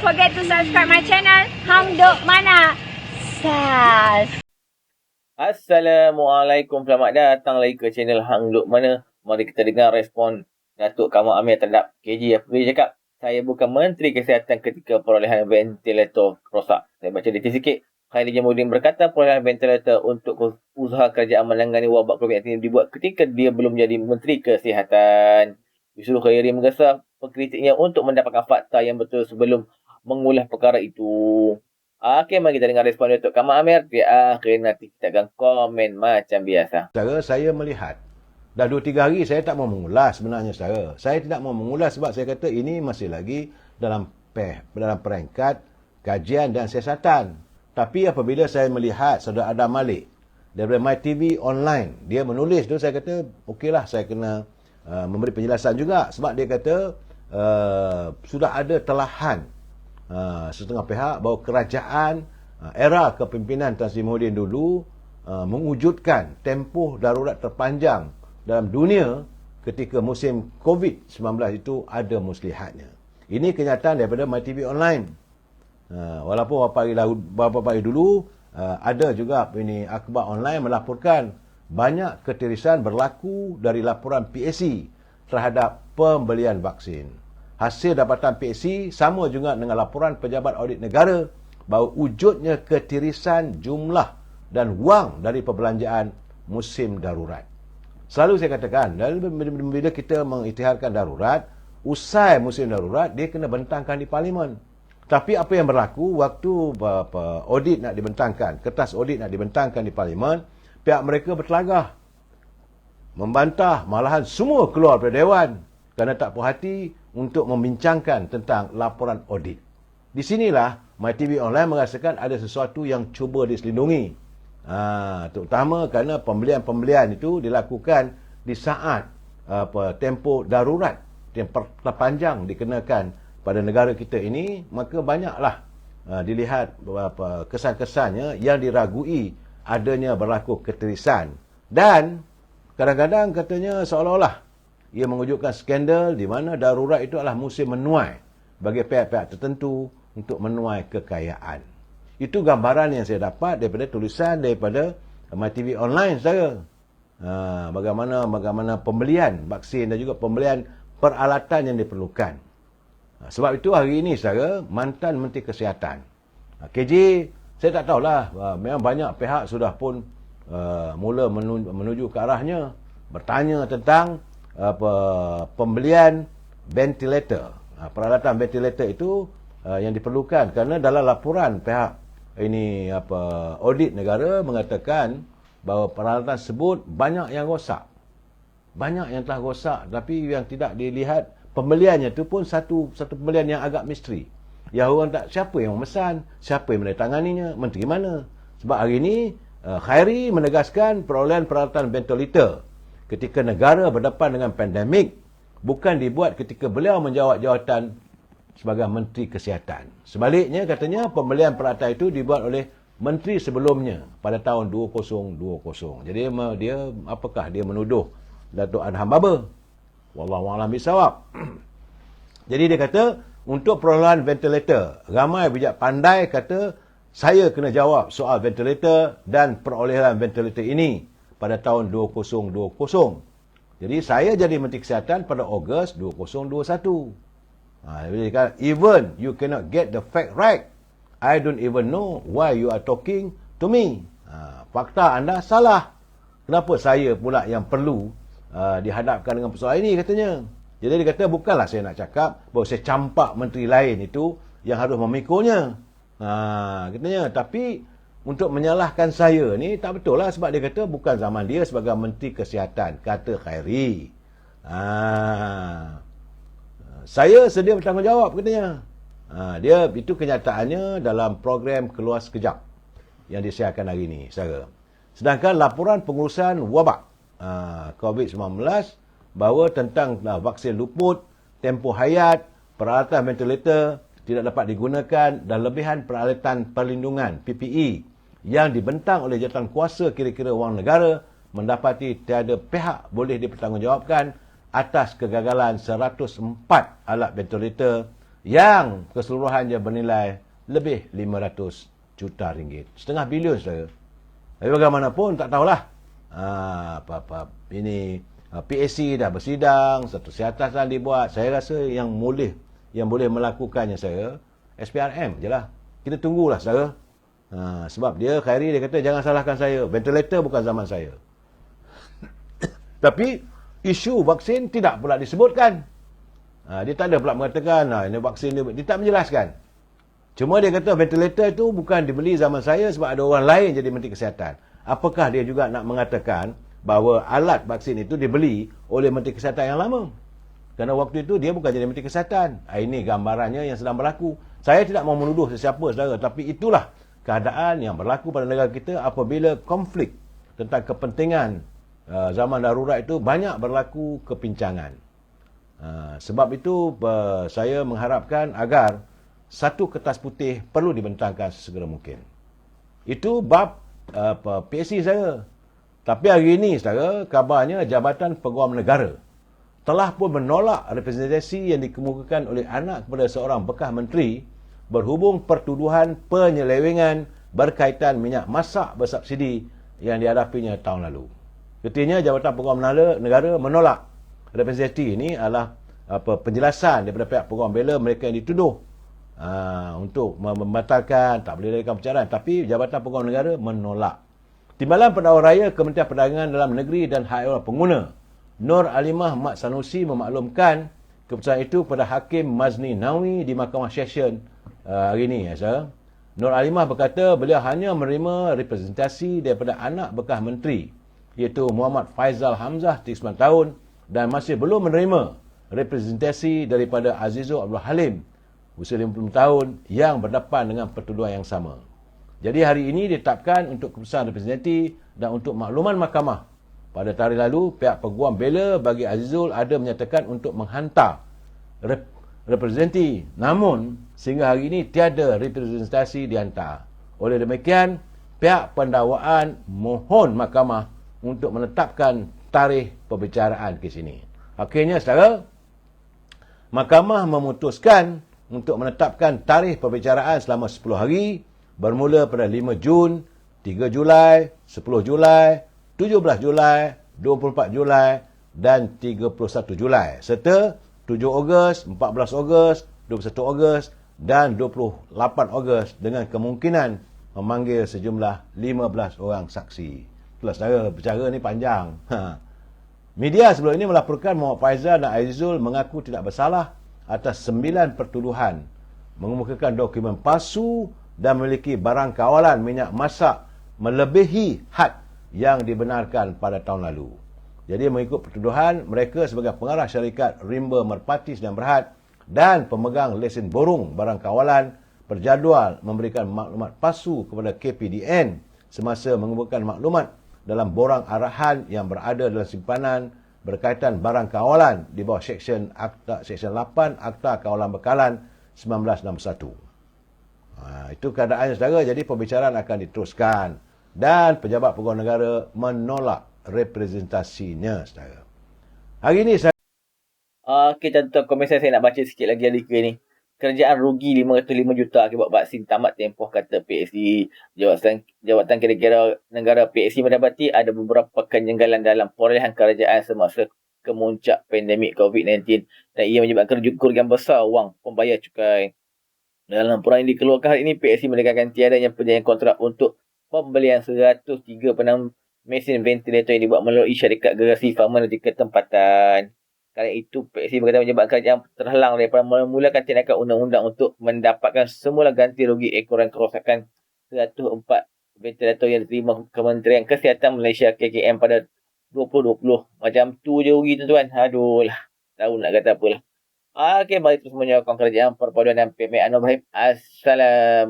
forget to subscribe my channel Hang Duk Mana. Sas. Assalamualaikum, selamat datang lagi ke channel Hang Duk Mana. Mari kita dengar respon Datuk Kamal Amir terhadap KJ. Apa dia cakap? Saya bukan Menteri Kesihatan ketika perolehan ventilator rosak. Saya baca detail sikit. Khairi Jamaluddin berkata perolehan ventilator untuk usaha kerajaan menangani wabak COVID-19 dibuat ketika dia belum jadi Menteri Kesihatan. Yusuf Khairi menggesa pengkritiknya untuk mendapatkan fakta yang betul sebelum mengulas perkara itu. Okey, mari kita dengar respon Datuk Kamal Amir. Di akhir nanti kita akan komen macam biasa. Cara saya melihat, dah 2-3 hari saya tak mau mengulas sebenarnya saudara. Saya tidak mau mengulas sebab saya kata ini masih lagi dalam peringkat kajian dan siasatan. Tapi apabila saya melihat saudara Adam Malik daripada MyTV online, dia menulis tu, saya kata okeylah, saya kena memberi penjelasan juga sebab dia kata sudah ada telahan setengah pihak bahawa kerajaan era kepimpinan Tan Sri Muhyiddin dulu mewujudkan tempoh darurat terpanjang dalam dunia ketika musim COVID-19 itu ada muslihatnya. Ini kenyataan daripada MyTV online. Walaupun beberapa hari dulu ada juga ini akhbar online melaporkan banyak ketirisan berlaku dari laporan PAC terhadap pembelian vaksin. Hasil dapatan PAC sama juga dengan laporan Pejabat Audit Negara bahawa wujudnya ketirisan jumlah dan wang dari perbelanjaan musim darurat. Selalu saya katakan, bila kita mengisytiharkan darurat, usai musim darurat, dia kena bentangkan di Parlimen. Tapi apa yang berlaku waktu audit nak dibentangkan, kertas audit nak dibentangkan di Parlimen, pihak mereka bertelagah, membantah, malahan semua keluar dari Dewan kerana tak puas hati untuk membincangkan tentang laporan audit. Di sinilah MyTV Online merasakan ada sesuatu yang cuba diselindungi. Terutama kerana pembelian-pembelian itu dilakukan di saat tempoh darurat yang terpanjang dikenakan pada negara kita ini, maka banyaklah dilihat kesan-kesannya yang diragui adanya berlaku ketirisan. Dan kadang-kadang katanya seolah-olah ia mewujudkan skandal di mana darurat itu adalah musim menuai bagi pihak-pihak tertentu untuk menuai kekayaan. Itu gambaran yang saya dapat daripada tulisan daripada MyTV Online saya. Bagaimana pembelian vaksin dan juga pembelian peralatan yang diperlukan. Sebab itu hari ini saudara, mantan Menteri Kesihatan KJ, saya tak tahulah, memang banyak pihak sudah pun mula menuju ke arahnya, bertanya tentang pembelian ventilator. Peralatan ventilator itu yang diperlukan kerana dalam laporan pihak ini audit negara mengatakan bahawa peralatan tersebut banyak yang rosak. Banyak yang telah rosak, tapi yang tidak dilihat pembeliannya itu pun satu pembelian yang agak misteri. Yang orang tak, siapa yang memesan, siapa yang menandatanganinya, menteri mana. Sebab hari ini Khairi menegaskan perolehan peralatan ventilator ketika negara berdepan dengan pandemik bukan dibuat ketika beliau menjawab jawatan sebagai Menteri Kesihatan. Sebaliknya katanya pembelian peralatan itu dibuat oleh menteri sebelumnya pada tahun 2020. Jadi apakah dia menuduh Datuk Adham Baba? Wallahualam bisawab. Jadi dia kata untuk perolehan ventilator, ramai bijak pandai kata saya kena jawab soal ventilator dan perolehan ventilator ini pada tahun 2020. Jadi saya jadi Menteri Kesihatan pada Ogos 2021. Dia kata, even you cannot get the fact right, I don't even know why you are talking to me. Fakta anda salah. Kenapa saya pula yang perlu dihadapkan dengan persoalan ini katanya. Jadi dia kata bukanlah saya nak cakap bahawa saya campak menteri lain itu yang harus memikulnya. Katanya, tapi untuk menyalahkan saya ni tak betul lah sebab dia kata bukan zaman dia sebagai Menteri Kesihatan, kata Khairi. Saya sedia bertanggungjawab katanya. Dia itu kenyataannya dalam program Keluar Sekejap yang disiarkan hari ini, saudara. Sedangkan laporan pengurusan wabak COVID-19 bahawa tentang vaksin luput, tempoh hayat, peralatan ventilator tidak dapat digunakan dan lebihan peralatan perlindungan PPE yang dibentang oleh jawatankuasa kira-kira wang negara mendapati tiada pihak boleh dipertanggungjawabkan atas kegagalan 104 alat ventilator yang keseluruhannya bernilai lebih 500 juta ringgit. Setengah bilion, saudara. Tapi bagaimanapun, tak tahulah. PAC dah bersidang, satu siasat dah dibuat. Saya rasa yang boleh melakukannya, saya SPRM je lah. Kita tunggulah, saudara. Sebab Khairi dia kata, jangan salahkan saya. Ventilator bukan zaman saya. Tapi, isu vaksin tidak pula disebutkan. Dia tak ada pula mengatakan, ini vaksin dia tak menjelaskan. Cuma dia kata ventilator itu bukan dibeli zaman saya sebab ada orang lain jadi Menteri Kesihatan. Apakah dia juga nak mengatakan bahawa alat vaksin itu dibeli oleh Menteri Kesihatan yang lama? Kerana waktu itu dia bukan jadi Menteri Kesihatan. Ini gambarannya yang sedang berlaku. Saya tidak mau menuduh sesiapa, saudara. Tapi itulah keadaan yang berlaku pada negara kita apabila konflik tentang kepentingan zaman darurat itu banyak berlaku kepincangan. Sebab itu saya mengharapkan agar satu kertas putih perlu dibentangkan sesegera mungkin. Itu bab PAC saya. Tapi hari ini, saudara, kabarnya Jabatan Peguam Negara telah pun menolak representasi yang dikemukakan oleh anak kepada seorang bekas menteri berhubung pertuduhan penyelewengan berkaitan minyak masak bersubsidi yang dihadapinya tahun lalu. Ketiganya, Jabatan Peguam Negara menolak representasi ini adalah penjelasan daripada pihak peguam bela mereka yang dituduh untuk membatalkan, tak boleh diadakan percaraan. Tapi Jabatan Peguam Negara menolak. Timbalan Pendakwa Raya Kementerian Perdagangan Dalam Negeri dan Hak Ehwal Pengguna Nur Alimah Mat Sanusi memaklumkan keputusan itu kepada Hakim Mazni Nawi di Mahkamah Session hari ini. Nur Alimah berkata beliau hanya menerima representasi daripada anak bekas menteri iaitu Muhammad Faizal Hamzah 39 tahun dan masih belum menerima representasi daripada Azizul Abdul Halim usia 50 tahun yang berdepan dengan pertuduhan yang sama. Jadi hari ini ditetapkan untuk keputusan representasi dan untuk makluman mahkamah. Pada tarikh lalu, pihak peguam bela bagi Azizul ada menyatakan untuk menghantar representasi. Namun, sehingga hari ini tiada representasi dihantar. Oleh demikian, pihak pendakwaan mohon mahkamah untuk menetapkan tarikh perbicaraan kes ini. Akhirnya, saudara, mahkamah memutuskan untuk menetapkan tarikh perbicaraan selama 10 hari bermula pada 5 Jun, 3 Julai, 10 Julai, 17 Julai, 24 Julai dan 31 Julai serta 7 Ogos, 14 Ogos, 21 Ogos dan 28 Ogos dengan kemungkinan memanggil sejumlah 15 orang saksi. Itulah, saudara, bicara ni panjang. Media sebelum ini melaporkan Muhammad Faizal dan Azizul mengaku tidak bersalah atas 9 pertuduhan mengemukakan dokumen palsu dan memiliki barang kawalan minyak masak melebihi had yang dibenarkan pada tahun lalu. Jadi mengikut pertuduhan, mereka sebagai pengarah syarikat Rimba Merpati Sdn Bhd dan pemegang lesen borong barang kawalan berjadual memberikan maklumat palsu kepada KPDN semasa mengemukakan maklumat dalam borang arahan yang berada dalam simpanan berkaitan barang kawalan di bawah Seksyen 8 Akta Kawalan Bekalan 1961. Itu keadaannya, saudara. Jadi pembicaraan akan diteruskan dan pejabat peguam negara menolak representasinya, saudara. Hari ini saya Okey, tuan-tuan, komen saya nak baca sikit lagi artikel ni. Kerajaan rugi 505 juta akibat vaksin tamat tempoh, kata PAC. Jawatan Kira-kira Negara PAC mendapati ada beberapa kejanggalan dalam perolehan kerajaan semasa kemuncak pandemik COVID-19 dan ia menyebabkan kerugian besar wang pembayar cukai. Dalam laporan yang dikeluarkan hari ini, PAC menekankan tiadanya perjanjian kontrak untuk pembelian 103 penang mesin ventilator yang dibuat melalui syarikat gerasi farmasetika tempatan. Kerana itu, PAC berkata menyebabkan kerajaan terhalang daripada memulakan tindakan undang-undang untuk mendapatkan semula ganti rugi ekoran kerosakan 104 ventilator yang diterima Kementerian Kesihatan Malaysia KKM pada 2020. Macam tu je rugi, tuan-tuan. Aduh lah. Tahu nak kata apalah. Okey, mari terus menyokong kerajaan perpaduan dan PMA Anwar Ibrahim. Assalamualaikum.